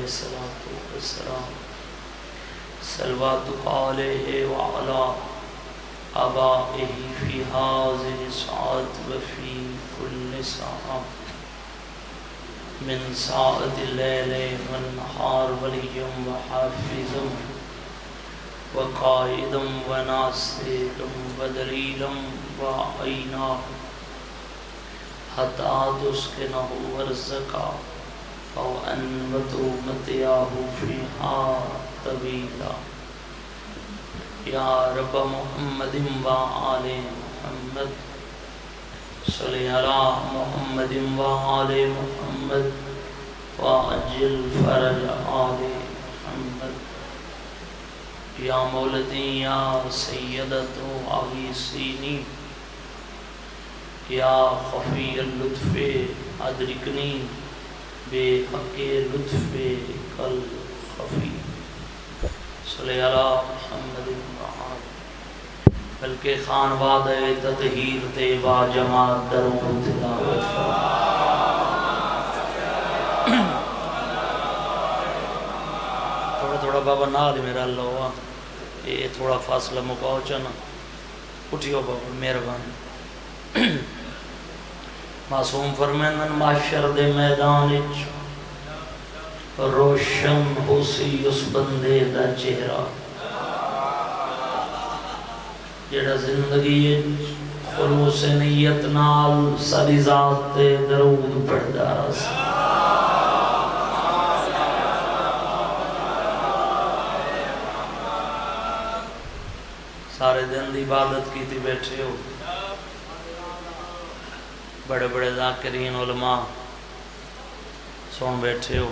الصلاة والسلام صلواتك عليه وعلى آبائه في هذه الساعة وفي كل ساعة من ساعة الليل والنهار وليا وحافظا وقائدا وناصرا ودليلا وعينا حتى تسكنه ورزقا أو أنبت متياه فيها طويلا يا رب محمد وآل محمد صل على محمد وآل محمد وعجل فرج آل محمد یا مولدی یا سیدتو آغیسینی یا خفی اللطف ادرکنی بے حق لطف کل خفی صلی اللہ محمد وآل بلکہ خانواد تطہیر تے با جماعت درود تلاوت تھوڑا بابا نال میرا اللہ ہوا یہ تھوڑا فاصلہ مکاؤ چنا اٹھیو بابا مہربان معصوم فرمائن معاشر دے میدان روشن ہو سی اس بندے دا چہرہ جڑا زندگی خلوص نیت نال ساری ذات تے درود پڑھدا سی سارے دن دی عبادت کی تھی بیٹھے ہو بڑے بڑے ذاکرین علماء سون بیٹھے ہو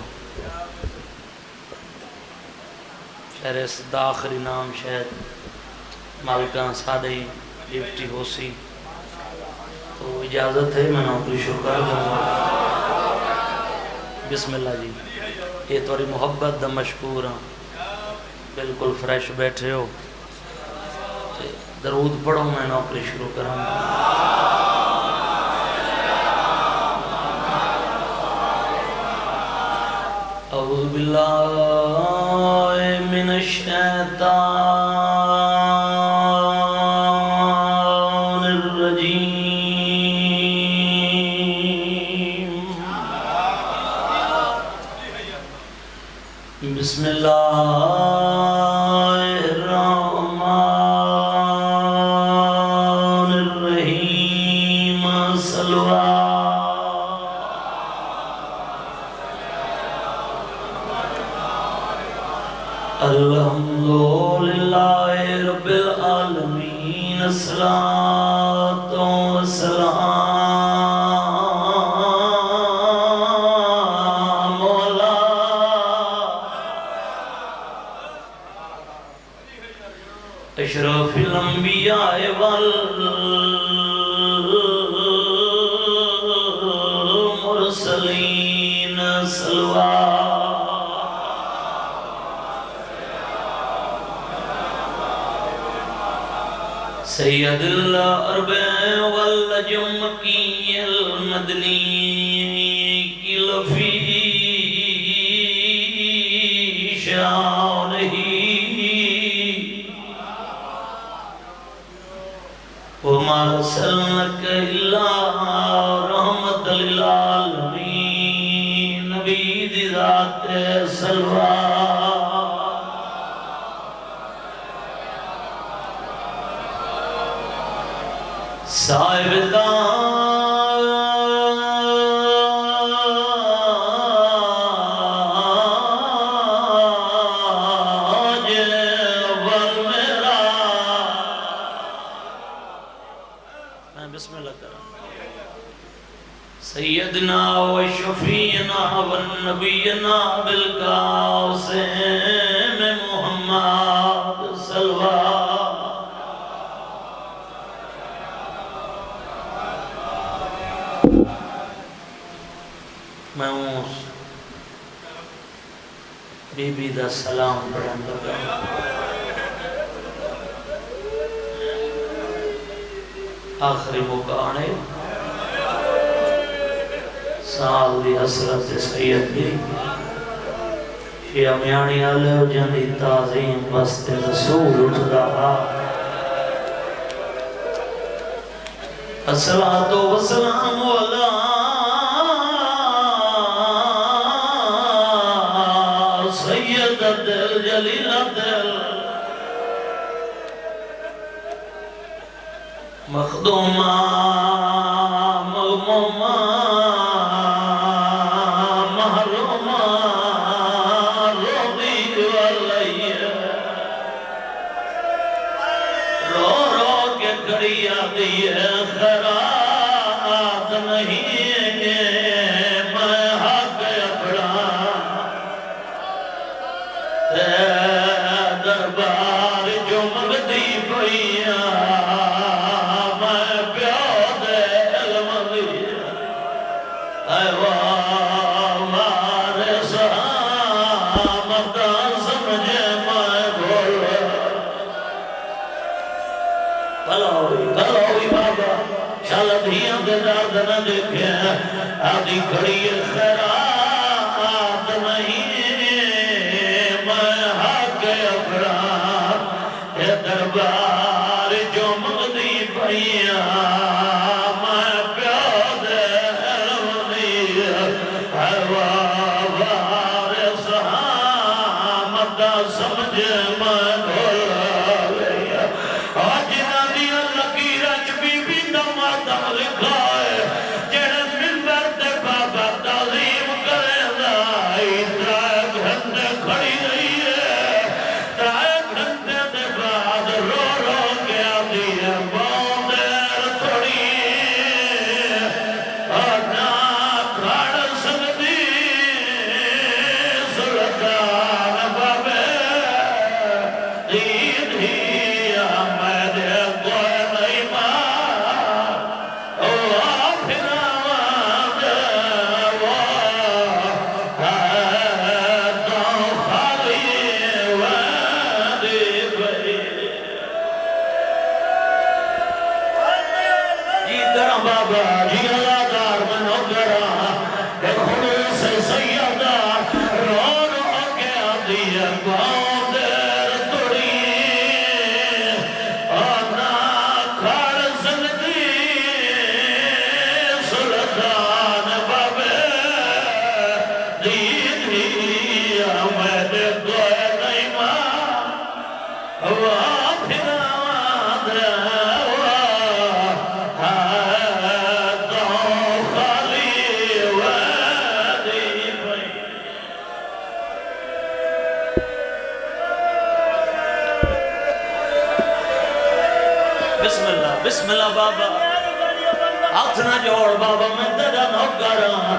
فہرست دا آخری نام شاید مالکان سادہ ہی ڈیوٹی ہو سی تو اجازت ہے میں نوکری شروع کر دوں بسم اللہ جی یہ توری محبت دا مشکور ہاں بالکل فریش بیٹھے ہو درود پڑھو میں نوکری شروع کروں اعوذ باللہ من الشیطان الرجیم بسم اللہ الحمدللہ رب العالمین الصلاة والسلام مولا اشرف الانبیاء والمرسلین صلوات سید العرب والجمکی المدنی کی لفی شانہی وما ارسلناک الا رحمت للعالمین نبی دی ذات سلوات صاحب تاج والمیرا میں بسم اللہ کروں سیدنا و شفیعنا و نبینا بالقاسم محمد صلوات میں اس بی بی دا سلام پڑھن لگا آخری مکانے سال دی حسرت سید بھی یا میانی علیہ جندی تعظیم بست رسول اٹھدا الصلاة والسلام علی سید دل جلیل دل مخدومہ مغمومہ محرومہ روضی والی رو رو کے کڑیا دیئے خیرات نہیں میں حق اپنا تے دربار جو مگدی پئیاں نہ دیکھیں آدھی کھڑی خیرات نہیں میں حق اپنا اے دربار جو مغدی پئیاں میں پیاد علمی وارث مدہ سمجھ میں بھول گیا آج نادیاں لکیرچ بی بی دمادہ لکھا بسم اللہ بابا ہاتھ نہ جوڑ بابا میں تیرا نوکراں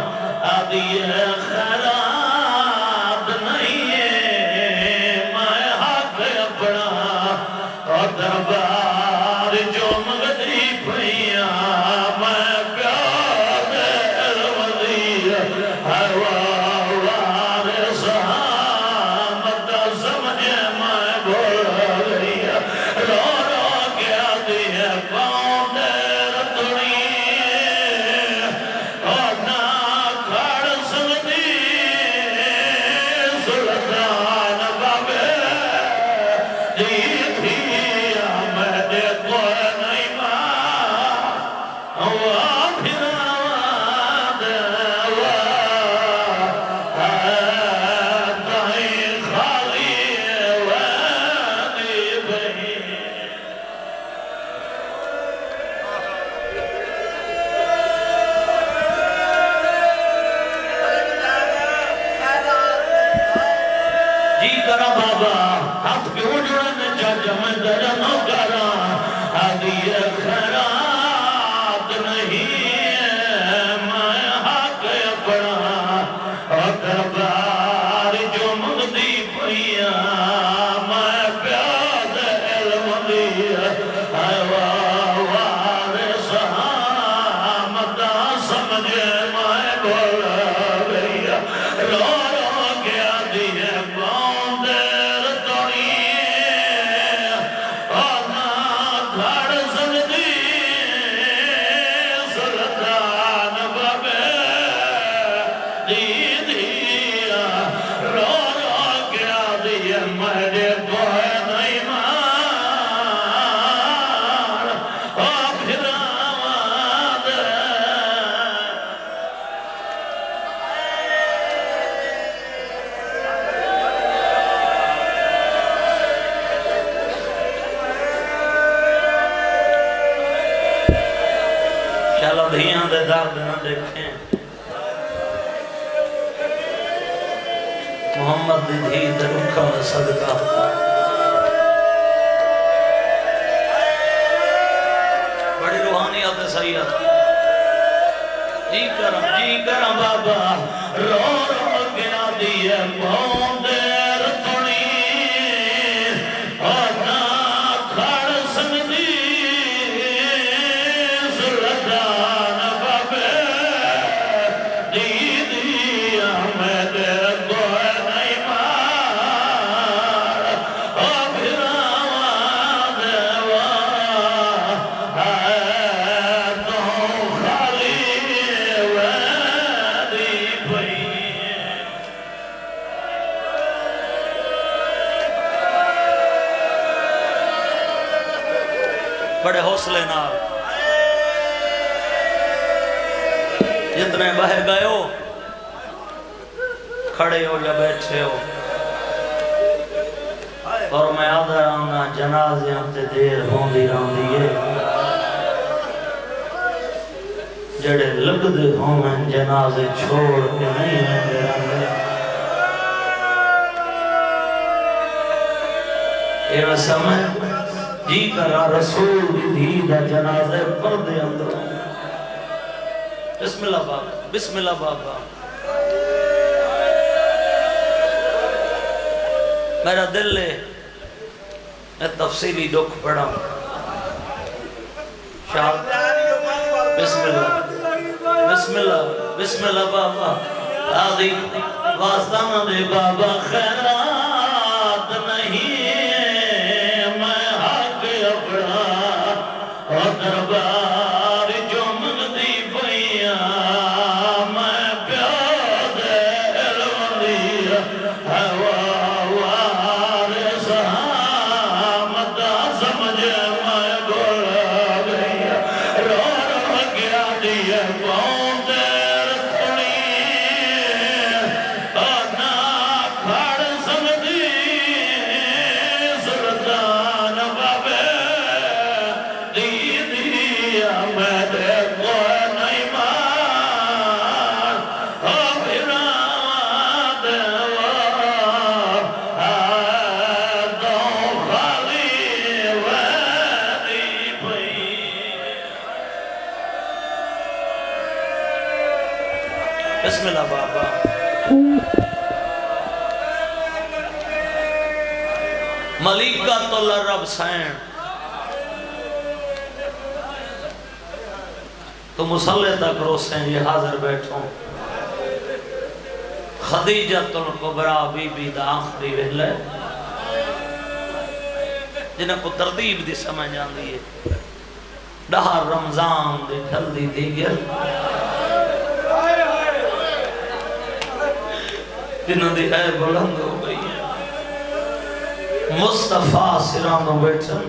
آدھی خیرات نہیں میں حق اپنا اور دربار جو مغدی پئیاں میں پیاد علمی وارث مدہ سمجھ میں بھول گیا رو رو گیا دیئے میرے کوئی نہیں مار او پھراواد چلو دھیاں دے درد نہ دیکھیں محمد دی دھی درکھا میں صدقہ بڑی روحانیت سید جی کرم بابا رو رو گیا دیئے بہت دیر تھوڑی اور نہ کھڑ سکتی سلطان بابے دی دیا میں دے کوئی نہیں مار او پھراواد ہے تو خالی ویدی پئی بڑے حوصلے نال جتنے بہ گئے ہو کھڑے ہو یا بیٹھے ہو اور میں آدھا آنا جنازیاں تے دیر ہوندی رہندی ہے جڑے لگ دے ہوں میں جنازے چھوڑ کے نہیں رہندے رہندے اے سمجھ جی کرا رسول دی دا جنازے پردے اندر بسم اللہ بابا بسم اللہ بابا میرا دل لے میں تفصیلی دکھ پڑھا شاہ بسم اللہ بسم اللہ بسم اللہ بابا آدھی واسطانہ دے بابا خیرات نہیں میں حق اپنا اور دربار جو مندی پئیاں میں پیاد روندی ہوا وارث مدہ سمجھ میں گھڑ گئی رو رو گیا دیئے بہت دیر تھوڑی اور نہ کھڑ سکتی سلطان بابے دی دیا میں دے کوئی نہیں مار او پھراواد ہے تو خالی ویدی پئی بسم اللہ بابا ملیکۃ العرب سین تو مسلح تک روسیں یہ حاضر بیٹھوں خدیجۃ الکبریٰ بی بی دا آخری ویلے جنہیں کو ترتیب دی سمجھ آندی ہے ڈہار رمضان دی ڈھل دی دیگر جنہوں دی ہے بلند ہو گئی ہے مصطفیٰ سرانو بیٹھن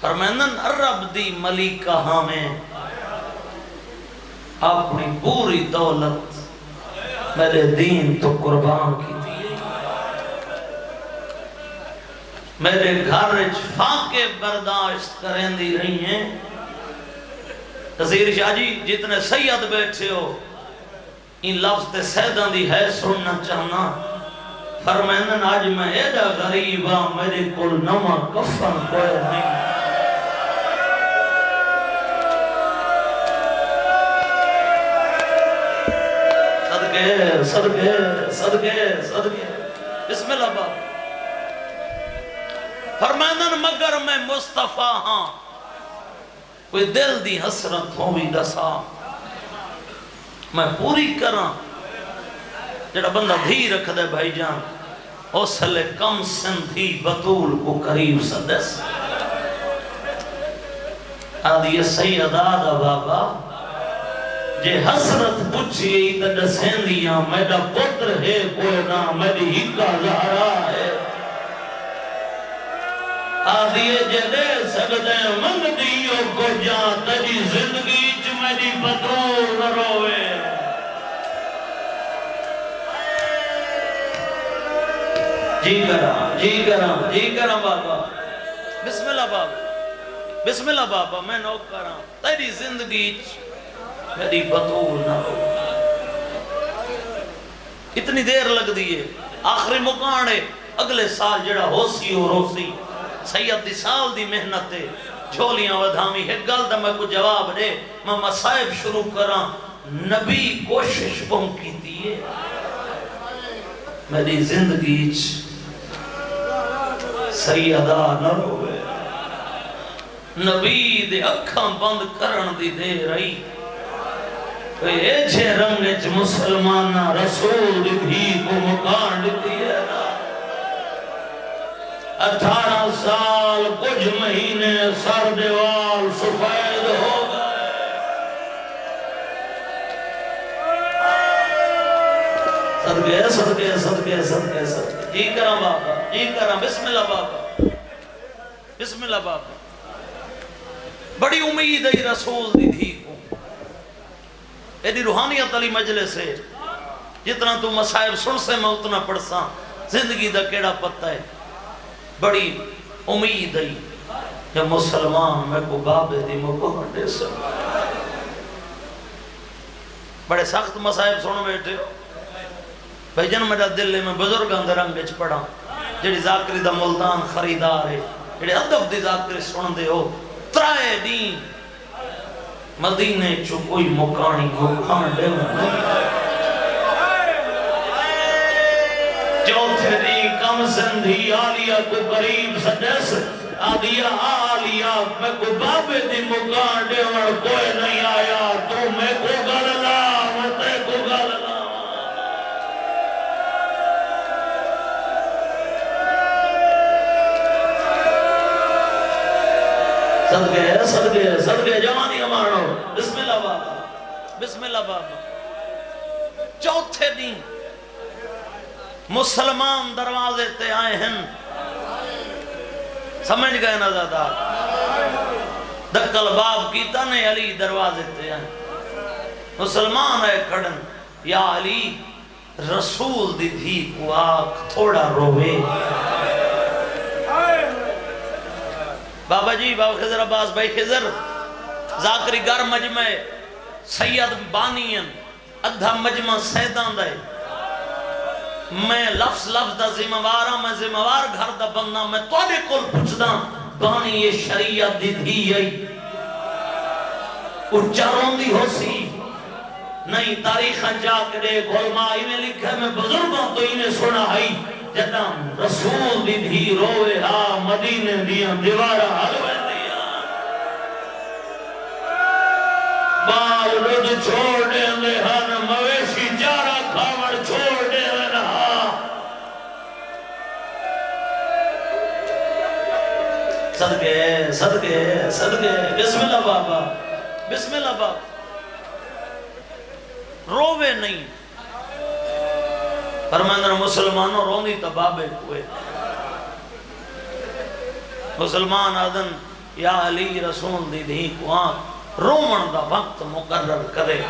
فرمینن عرب دی ملیکہ ہمیں اپنی پوری دولت میرے دین تو قربان کی تھی میرے گھر فاقے برداشت کریں دی رہی ہیں تذیر شاہ جی جتنے سید بیٹھے ہو ان لفظ تے سیدان دی ہے سننا چاہنا فرمینن آج میں ایڈا غریب ہاں میرے کل نمہ کفن کوئی نہیں صدقے بسم اللہ بابا فرمائنن مگر میں مصطفیٰ ہاں کوئی دل دی حسرت ہوئی دسا میں پوری کراں جڑا بندہ دھی رکھ دے بھائی جان اس لے کم سن تھی بطول کو قریب سدس آدھی یہ سیدہ دا بابا جے حسرت پوچھی ای تے دسین دیاں میرا پتر ہے کوئی نہ میری ہکا زہرا آدھیے جے دے سکتے منگ دیو کو جا تجی زندگی چ میری بدرور نہ روے جی کرا بابا بسم اللہ بابا بسم اللہ بابا میں نوک کرا تیری زندگی چ میری بدرور نہ روے اتنی دیر لگ دیئے آخری مکانے اگلے سال جڑا ہو سی اور ہو سی سید دی سال دی محنت جھولیاں ودھامی ہے گل دا میں کو جواب دے میں مسائب شروع کراں نبی کوشش بہن کی دیئے میری زندگی سیدہ نہ روے نبی دے اکھاں بند کرن دی دے رہی ایچے رنگچ مسلمانہ رسول بھی کو مکان دیتی ہے 18 سال کچھ مہینے سر دیوال سفید ہو گئے صدقے جی کرام بابا جی کرام بسم اللہ بابا بسم اللہ بابا بڑی امید ہے رسول دی تھی کو ایدی روحانیت علی مجلس ہے جتنا تو مسائب سن سے میں اتنا پڑھساں زندگی دا کیڑا پتہ ہے بڑی امید ہے جب مسلمان میں کو بابے دی مکمل دے سکتا بڑے سخت مسائب سن بیٹھے بھائی جن میرا دل میں بزرگ اندر انگج پڑھا جڑی ذاکری دا ملتان خریدار ہے جڑے ادب دی ذاکری سن دے ہو ترائے دین مدینے چو کوئی مکانی مکان دے نہیں چوتھے دی کم سندھی آلیا کو قریب سجس آدیا آلیا میں کو بابے دی مکان دے اور کوئی نہیں آیا تو میں کو گللا متے کو گللا صدقے جوانی امانو بسم اللہ بابا بسم اللہ بابا چوتھے دن مسلمان دروازے تے آئے ہیں سمجھ گئے نا زیادہ دکل باب کیتا نے علی دروازے تے آئے مسلمان آئے کھڑن یا علی رسول دی تھی کو آنکھ تھوڑا روے بابا جی بابا خضر عباس بھائی خضر ذاکری گر مجمع سید بانین ادھا مجمع سیدان دائے میں لفظ دا ذمہوارا میں ذمہوار گھر دا بننا میں توڑے کل پوچھ دا بانی یہ شریعت دی تھی یہی اچھاروں دی ہو سی نہیں تاریخ جا کرے گولمائی میں لکھے میں بزرگوں تو انہیں سنا ہے جداں رسول دی بھی روے ہاں مدینے دیاں دیوارہ حلوے دیاں بال رد چھوڑ دے لے ہن مویشی جارہ کھاوڑ چھوڑ دے لے رہا صدقے بسم اللہ بابا بسم اللہ بابا روے نہیں فرماندر مسلمانوں رونی تبابے ہوئے مسلمان آدن یا علی رسول دی دھی کو آنکھ رومن دا وقت مقرر کرے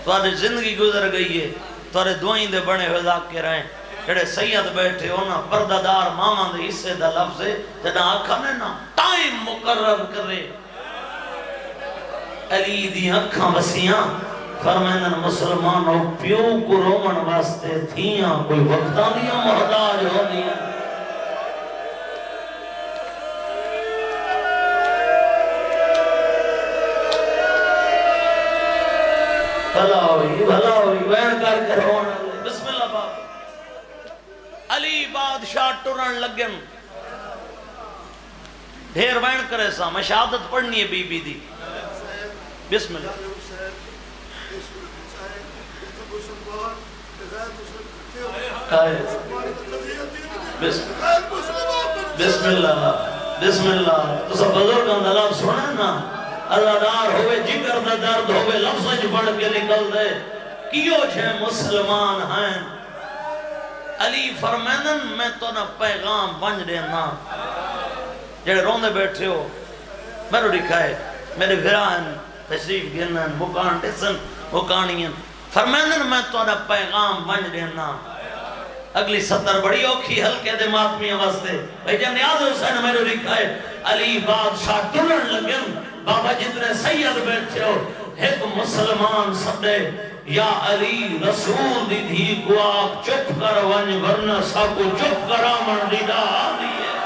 توارے زندگی گزر گئی ہے توارے دعائیں دے بنے ہوئے ذاکر رہیں جڑے سید بیٹھے ہونا پردادار ماما دے حصے دا لفظ ہے جڑا آنکھا نے نا ٹائم مقرر کرے علی دی آنکھاں وسیاں فرمائنن مسلمانوں پیو کو رومن واسطے تھیاں کوئی وقتاں دیاں محتاج ہو دیاں بھلا ہوئی وین کر کے رونا بسم اللہ باپ علی بادشاہ ٹرن لگن ڈھیر وین کرے سا میں شہادت پڑھنی ہے بی بی دی بسم اللہ بسم اللہ تو سب بزرگاں دا لفظ سنیں نا اللہ دار ہوئے جگر دا درد ہوئے لفظ پڑھ کے نکل دے کیوں چھے مسلمان ہیں علی فرمینن میں تو نہ پیغام بنج دینا جڑے روندے بیٹھے ہو میں رو دکھائے میرے بھران تشریف گنن مکان ڈسن مکانین فرمینن میں تو نہ پیغام بنج دینا اگلی سطر بڑی اوکھی ہلکے دے ماتمی واسطے بھائی جب نیاز حسین میں رو دکھائے علی بادشاہ ڈرن لگن بابا جتنے سید بیٹھے ہو ایک مسلمان سدے یا علی رسول دی دھی کو آپ چپ کر ونج ورنہ ساکو چپ کر آمن دی دا آدھی ہے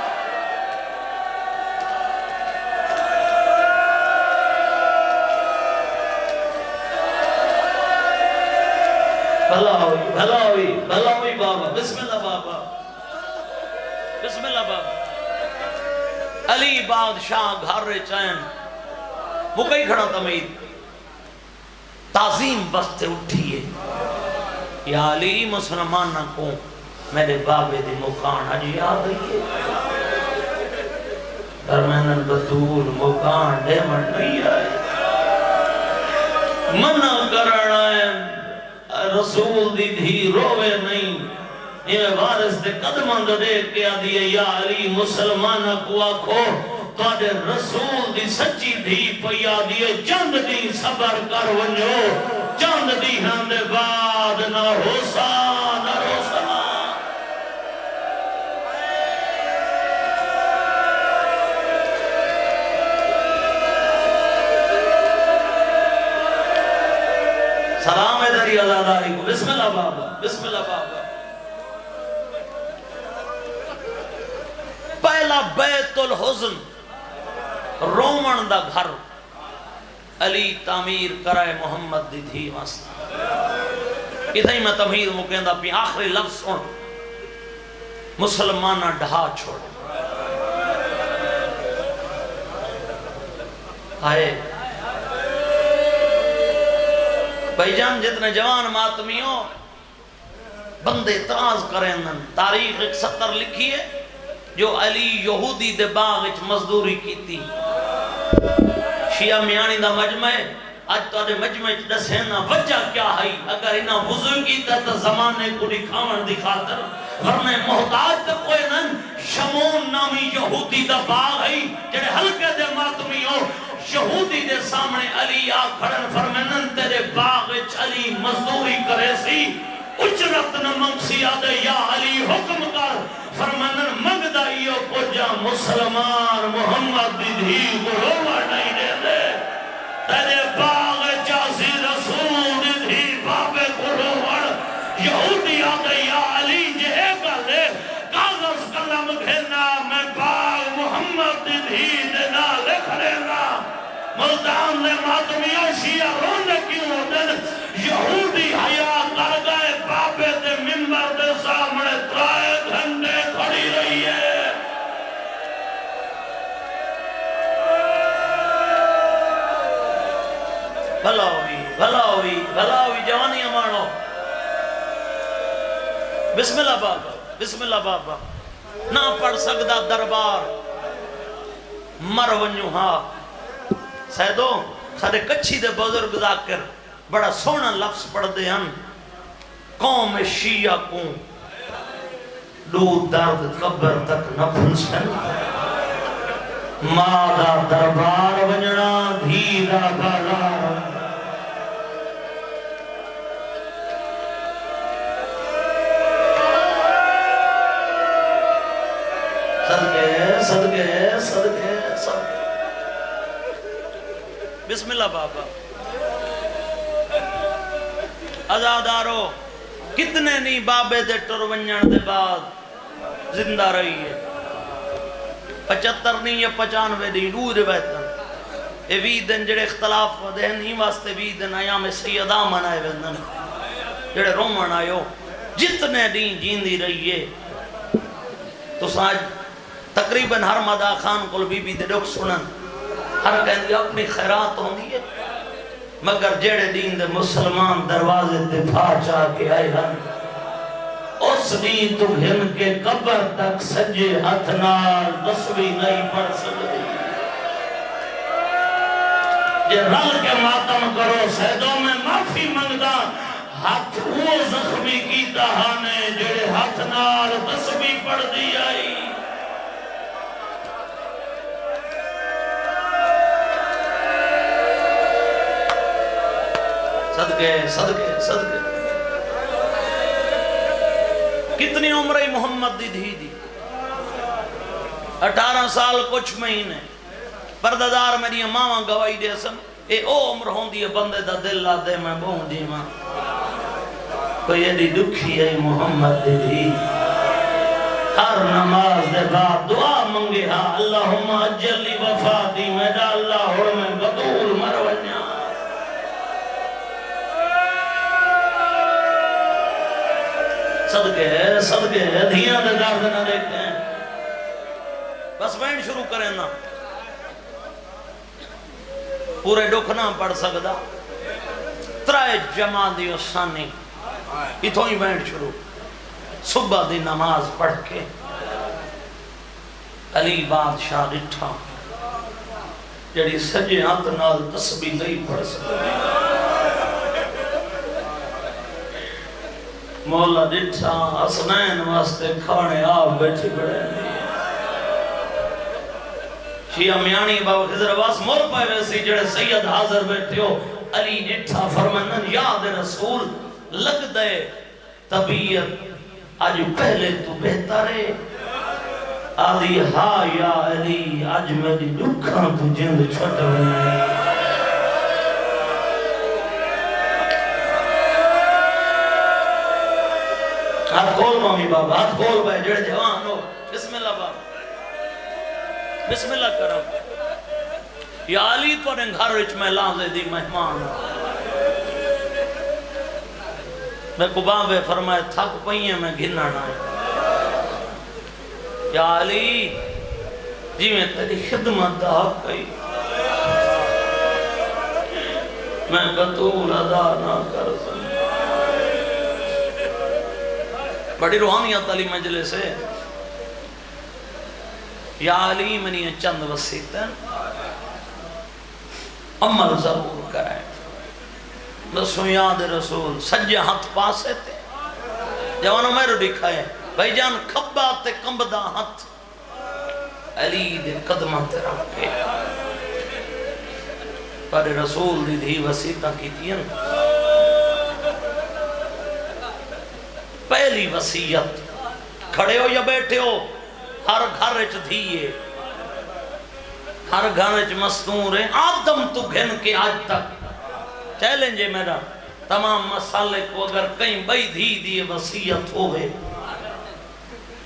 بھلا ہوئی بابا بسم اللہ بابا بسم اللہ بابا علی بادشاہ گھر رے چین وہ کئی کھڑا تمید تعظیم بستے اٹھئیے یا علی مسلمانہ کو میرے بابے دی مکان حجی آ گئی درمینن بطول مکان ڈیمن نہیں آئے منع کرنا ہے رسول دی دھی روے نہیں یہ وارث دے قدمان دے دیکھ کے آدھی ہے یا علی مسلمانہ کو آکھو تو آدھے رسول دی سچی دھی پئی آدھی ہے چند دی صبر کر ونجو چند دی ہم دے بعد نہ ہوسا نہ روسا سلام ہے دری ازاداری کو بسم اللہ بابا بسم اللہ بابا پہلا بیت الحزن رومن دا گھر علی تعمیر کرائے محمد دی تھی واسطہ ادھائی میں تمہید مکیندہ پی آخری لفظ سن مسلمانہ ڈھا چھوڑ آئے بھائی جان جتنے جوان ماتمی ہو بندے اعتراض کریں تاریخ ایک سطر لکھی ہے جو علی یہودی دے باغ اچ مزدوری کی تھی شیعہ میانی دا مجمع ہے آج تو آدھے مجمع اچ دسینا وجہ کیا ہے اگر انہاں وضو کی تا زمانے کو دکھاون دکھاتر ورنہ محتاج تا کوئی نن شمون نامی یہودی دا باغ ہے جڑے ہلکے دے ماتمی ہو یہودی دے سامنے علی آ کھڑن فرمینن تیرے باغ اچ علی مزدوری کرے سی اجرت نہ منگسی آدھے یا علی حکم کر فرمانن مگدائیو کو جا مسلمان محمد دی دھی کو روما نہیں دے دے تیرے باغ چاسی رسول دی دھی بابے کو روما یہودی آدھے یا علی جہے گلے کاغذ قلم گھینا میں باغ محمد دی دھی دینا لکھ لینا ملتان نے ماتمیوں شیعہ رونے کیوں دن یہودی حیاء کر گئے بابے دے ممبر دے سامنے ترائے گھنٹے کھڑی رہی ہے بھلا ہوئی جوانی امانو بسم اللہ بابا بسم اللہ بابا نہ پڑھ سکتا دربار مر ونیو ہاں سیدو سارے کچھی دے بزرگ ذاکر بڑا سونا لفظ پڑھ دے ہن قوم شیعہ کو دو درد قبر تک نہ پھنسن مادہ دربار ونجنا دھیرہ بازار صدقے بسم اللہ بابا ازادارو کتنے نہیں بابے دے ٹرونجن دے بعد زندہ رہی ہے 75 نہیں یا 95 نہیں دو روایتاں اے ویدن جڑے اختلاف دے نہیں واسطے ویدن ایام سیدہ منائے ویدن جڑے رومن آئیو جتنے دین جیندی رہی ہے تو ساج تقریباً ہر مدہ خان کل بی بی دے ڈوک سنن ہر کہندی اپنی خیرات ہوندی ہے مگر جیڑے دین دے مسلمان دروازے تے پھاچا کے آئے ہن اس دین تو ہن کے قبر تک سجے ہاتھ نال دسویں نہیں پڑھ سکتے جے رل کے ماتم کرو سیدوں میں معافی منگدا ہاتھ وہ زخمی کی تہانے جڑے ہاتھ ہاتھ نال تسبیح پڑھ دی آئی صدقے صدقے صدقے کتنی عمر ہے محمد دی دھی دی 18 سال کچھ مہینے پردادار میری ماما گواہی دے سن اے او عمر ہوندی ہے بندے دا دل لا دے میں بہن جی ماں کوئی ایڈی دکھی ہے محمد دی دھی ہر نماز دے بعد دعا منگے ہاں اللہم اجلی وفاتی میڈا اللہ ہر میں بطول مرونیا صدقے صدقے دھیاں دے دارد نہ دیکھتے ہیں بس بینڈ شروع کریں نا پورے ڈکھ نہ پڑھ سکتا ترائے جمع دی اسانی اتھوں ہی بینڈ شروع صبح دی نماز پڑھ کے علی بادشاہ ڈٹھا جڑی سجے ہاتھ نال تسبیح نہیں پڑھ سکتا مولا ڈٹھا حسنین واسطے کھانے آپ بیٹھے بڑے شیعہ میانی بابا خضر عباس مور پائے ویسی جڑے سید حاضر بیٹھے ہو علی ڈٹھا فرمانن یاد رسول لگ دے طبیعت آج پہلے تو بہتر ہے آدھی ہاں یا علی آج میری دکھاں تو جند چھٹ ہوئے ہاتھ کھول مامی بابا ہاتھ کھول بھائی جڑے جوان ہو بسم اللہ بابا بسم اللہ کرم یا علی تو نے گھر وچ میں لازے دی مہمان میں کو بابے فرمائے تھک پئیے میں گھننا نہ یا علی جی میں تیری خدمت دا حق کئی میں بطول ادا نہ کر سکتا بڑی روحانیت علی مجلس ہے یا علی منی چند وسیعتیں عمل ضرور کرائیں بسو یاد رسول سجے ہاتھ پاسے تے جوانوں میں رو دکھائے بھائی جان کھبا تے کمبدا ہاتھ علی دے قدمہ تے رکھے پر رسول دی دھی وسیعتہ کی تین پہلی وسیعت کھڑے ہو یا بیٹھے ہو ہر گھر اچھ دھیئے ہر گھر اچھ مستور ہے آدم تو گھن کے آج تک چیلنج ہے میرا تمام مسالے کو اگر کہیں بھئی دھی دیئے وسیعت ہوئے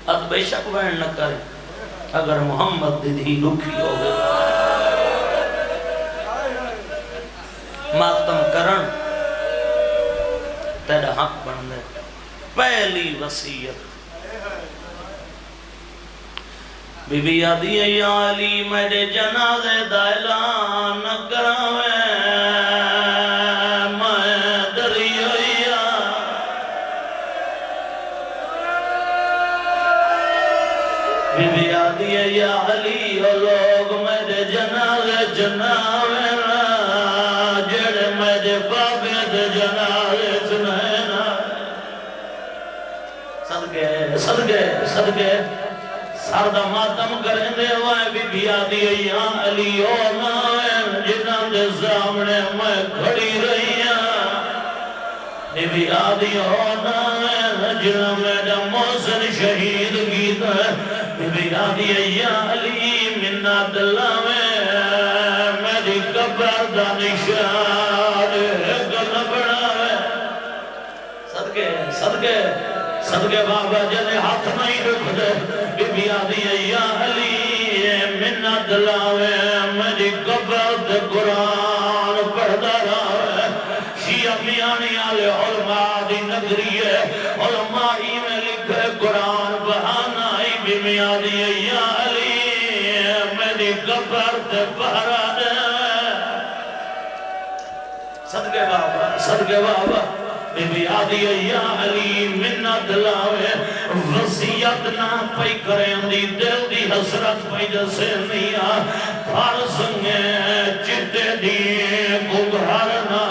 اد بے شک وین نہ کرے اگر محمد دی دھی لکھی ہوئے ماتم کرن تیرا حق بن دے پہلی وسیعت بی بی آدھی ہے یا علی میرے جنازے دا اعلان نہ کراویں میں ڈری ہویا بی بی آدھی ہے یا علی او لوگ میرے جنازے جناویں جڑے میرے بابے دے جنازے جنائنا صدقے صدقے صدقے سردہ ماتم کریں دے ہوئے بی بی آدھی ہے یا علی او نائن جنہاں دے سامنے میں کھڑی رہی ہاں بی بی آدھی او نائن جنہاں میرا محسن شہید گیتا ہے بی بی آدھی ہے یا علی منت لاویں میری قبر دا نشان گل بڑھاویں صدقے صدقے صدقے بابا جنے ہاتھ نہیں رکھ دے بی بی آدھی ہے یا علی منت لاویں میری قبر دے قرآن پڑھدا رہے شیعہ میانی آلے علماء دی نگری ہے علماء ہی میں لکھے قرآن بہانا ہی بی بی آدھی ہے یا علی میری قبر دے پہرا دے صدقے بابا بی بی آدھی ہے یا علی منت لاوے وسیعت نہ پئی کریں دی دل دی حسرت پئی جسے نیا پھر سنگے چٹے دی گھر نہ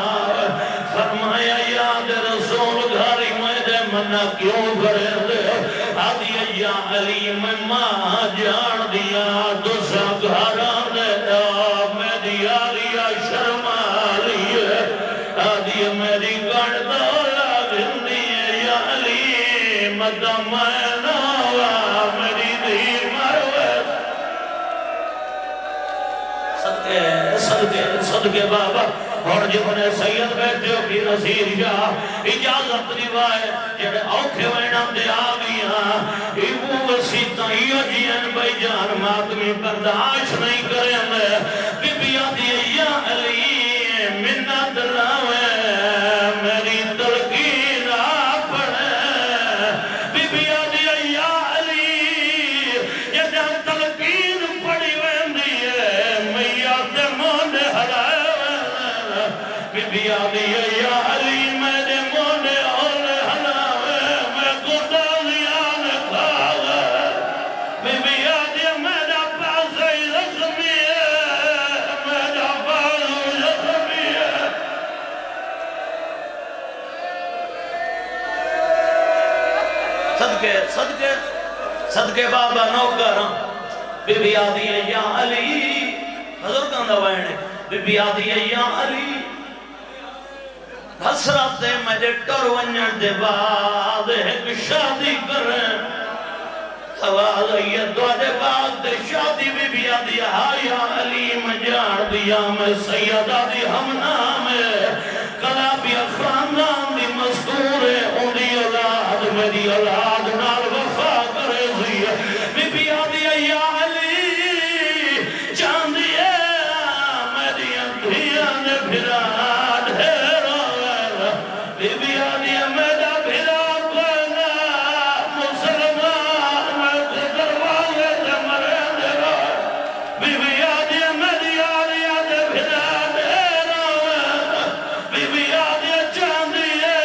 فرمایا یاد رسول گھری میں دے من نہ کیوں کرے دے آدھی یا علی میں ماں جان دیا دوسرا گھران دے میری آلیا شرما لیے آدھی میری گھڑ دولا گھندی یا علی مدہ میں ناوا میری دی مروے صدقے بابا اور جبنے سید بیٹھے ہو کی نصیر جا اجازت دیوائے جڑے اوکھے وینا دے آگیا ایمو وسیطہ ایو جین بھائی جان ماتمی برداشت نہیں کریں میں بی بی آدھی یا علی منت لاوے میری تلقین آپڑے بی بی آدھی یا علی یہ جب تلقین پڑی ویندی ہے میاں دے مونے ہرائے بی بی آدھی یا علی میرے مونے ہونے ہلاوے میں گھٹا لیان کھاوے بی بی آدھی میرا پاسے زخمی ہے میرا بازو زخمی ہے صدقے بابا نوکرم بی بی آدھی یا علی حضور کاندہ وائنے بی بی آدھی یا علی حسرت مجھے ٹر ونجن دے بعد ایک شادی کریں حوال یہ دو دے بعد دے شادی بی آدھی یا علی مجھار دیا میں سیدہ دی ہم نام کلابی خاندان دی مستور ان دی اولاد میری اولاد نال وفا کرے سی بی آدھی یا علی چاندی ہے میری انتھیاں نے پھرا بی بی آدھی میرا بھلا کوئنا مسلمان میں دروازے سے مرے دے رہا بی بی آدھی میری آلیا دے بھلا دے رہا بی بی آدھی چاندی ہے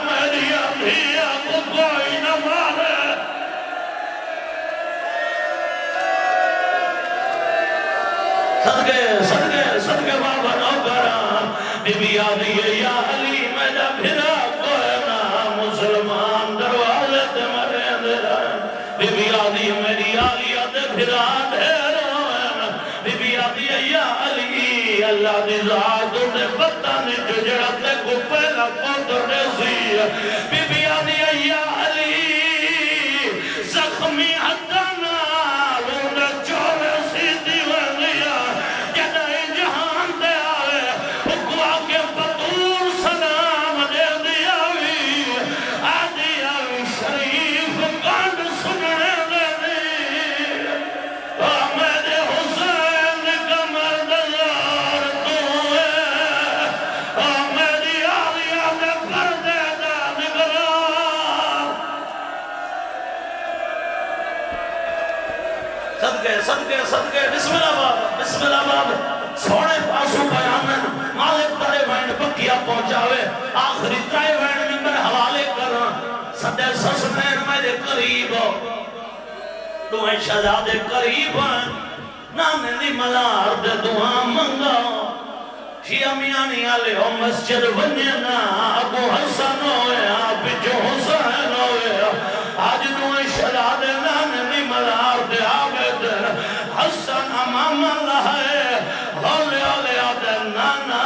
میری آدھیا کو کوئی نہ مارے صدقے بابا نوکران بی بی آدھی یا علی میرا بھرا کوئنا مسلمان دروازے تے مرے دے رہا بی بی آدھی میری آلیا دے بھرا دے رہا بی بی آدھی یا علی اللہ دی ذات نے پتہ نہیں جو جڑتے کو پہلا پوٹنے سی بی بی آدھی یا علی زخمی حدنا لونے چورے سی دیوانیا جدائی جہان دے آئے حکوا کے بطور سلام دے دیاوی آدھی آوی شریف کانڈ سننے دے دی میرے حسین کا مردزار تو ہے میری آلیا دے پردے دا نگران صدقے بسم اللہ بابا سوڑے پاسو بیانن مالک ترے وین بکیا پہنچاوے آخری ترے وین میں میں حوالے کرنا صدے سسمین میرے قریب دعائیں شہزادے قریب ہیں نانے دی ملار دے دعا منگا شیعہ میانی آلے ہو مسجد ونینا ابو حسن ہوئے پچھو حسین ہوئے آج دعائیں شہزادے نانے دی ملار دے آگے دے حسن امام اللہ ہے ہولے ہولے آدھے نانا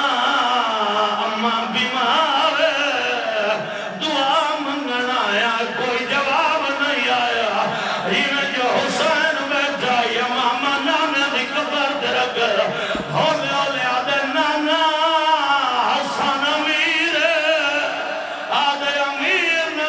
امام بیمار ہے دعا منگنا آیا کوئی جواب نہیں آیا ہی جو حسین بیٹھا یہ ماما نانے دی قبر دے رکھ ہولے ہولے آدھے نانا حسن امیر ہے آدھے امیر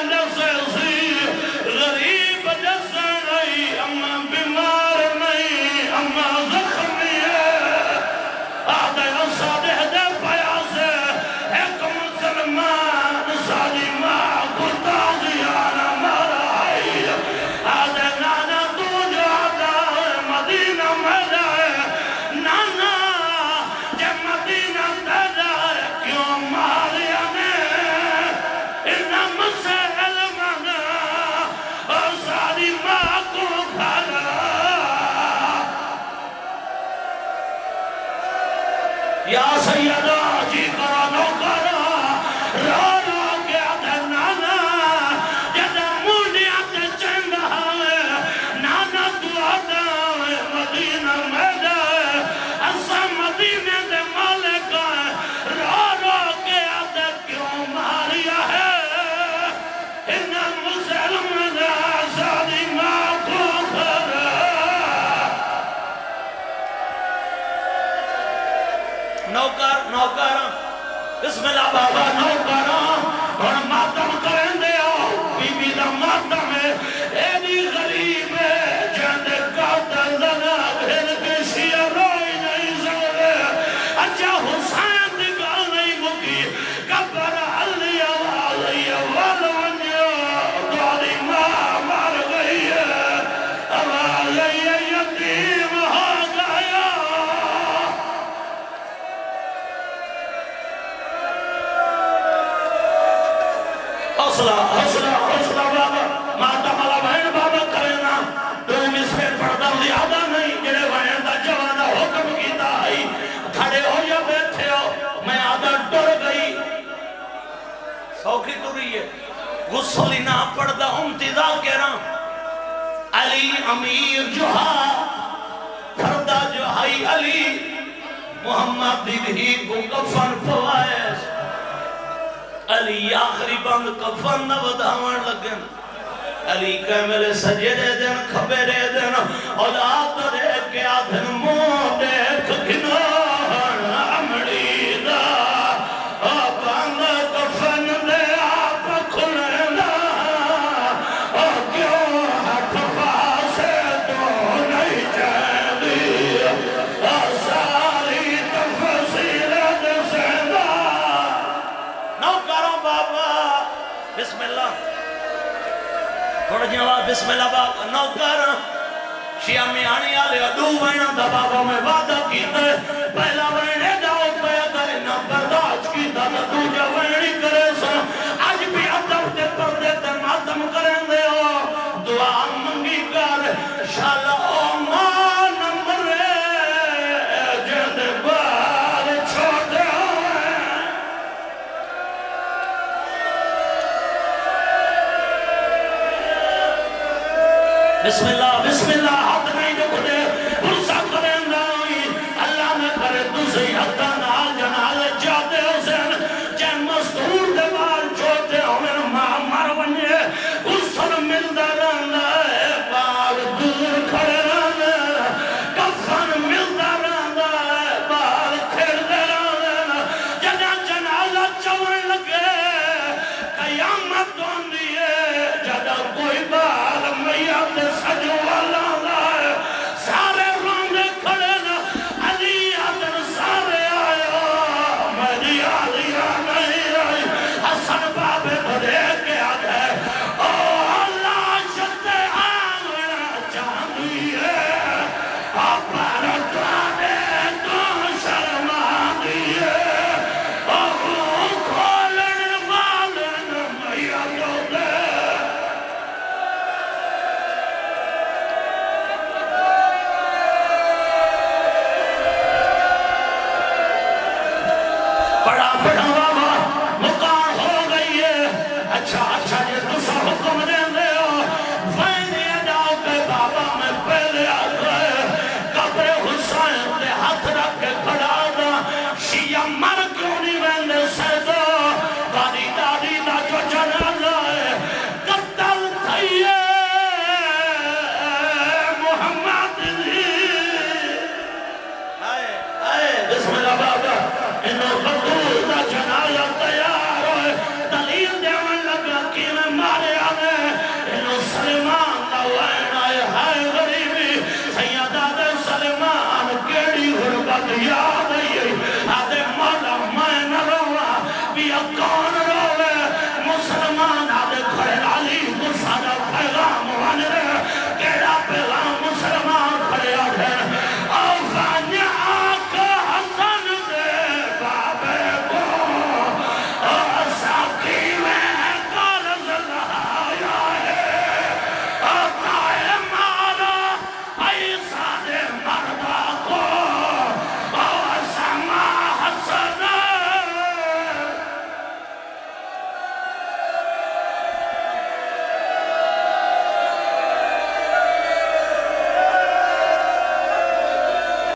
بسم اللہ بابا نو کرا اور ماتم کریں دے آؤ بی بی دا ماتم ہے ایدی غریب ہے جاندے قاتل لنا بھر کے شیعہ روئی نہیں سکتے اچھا حسین دی گال نہیں مکی کبر علی علی والونیو داری ماں مر گئی ہے آواز یتیم ہو گیا حوصلہ حوصلہ حوصلہ بابا ماتا مالا بہن بابا کرنا تم اس میں پردہ زیادہ نہیں جڑے بہن دا جوانہ حکم کیتا ہے کھڑے ہو یا بیٹھے ہو میں آدھا ڈر گئی سوکھی ٹری ہے غسلی نہ پردہ امتدہ کہہ رہا علی امیر جو پردہ جو ہے علی محمد بھی کو کفن فوائز علی آخری بند کفن نہ بدھاوان لگن علی کہ میرے سجدے دن کھبرے دن اولاد دے کے آدھن موں دیکھ گنان امڑی دا بند کفن دے آپ کھلنا کیوں ہاتھ پاسے تو نہیں چاہدی ساری تفصیل دسنا نو کرو بابا بسم اللہ تھوڑا جواب بسم اللہ بابا نو کرو شیعہ میں آنی آلے دو وینا دا بابا میں وعدہ کیتا ہے پہلا وینے جاؤ پہ کرے نہ برداشت کیتا نہ دو جا وینی کرے سن آج بھی ادب تے پردے تے ماتم کریں دے ہو دعا منگی کر شاءاللہ او ماں نمبر جد بار چھوٹے ہوئے بسم اللہ ہاتھ نہیں جو کھلے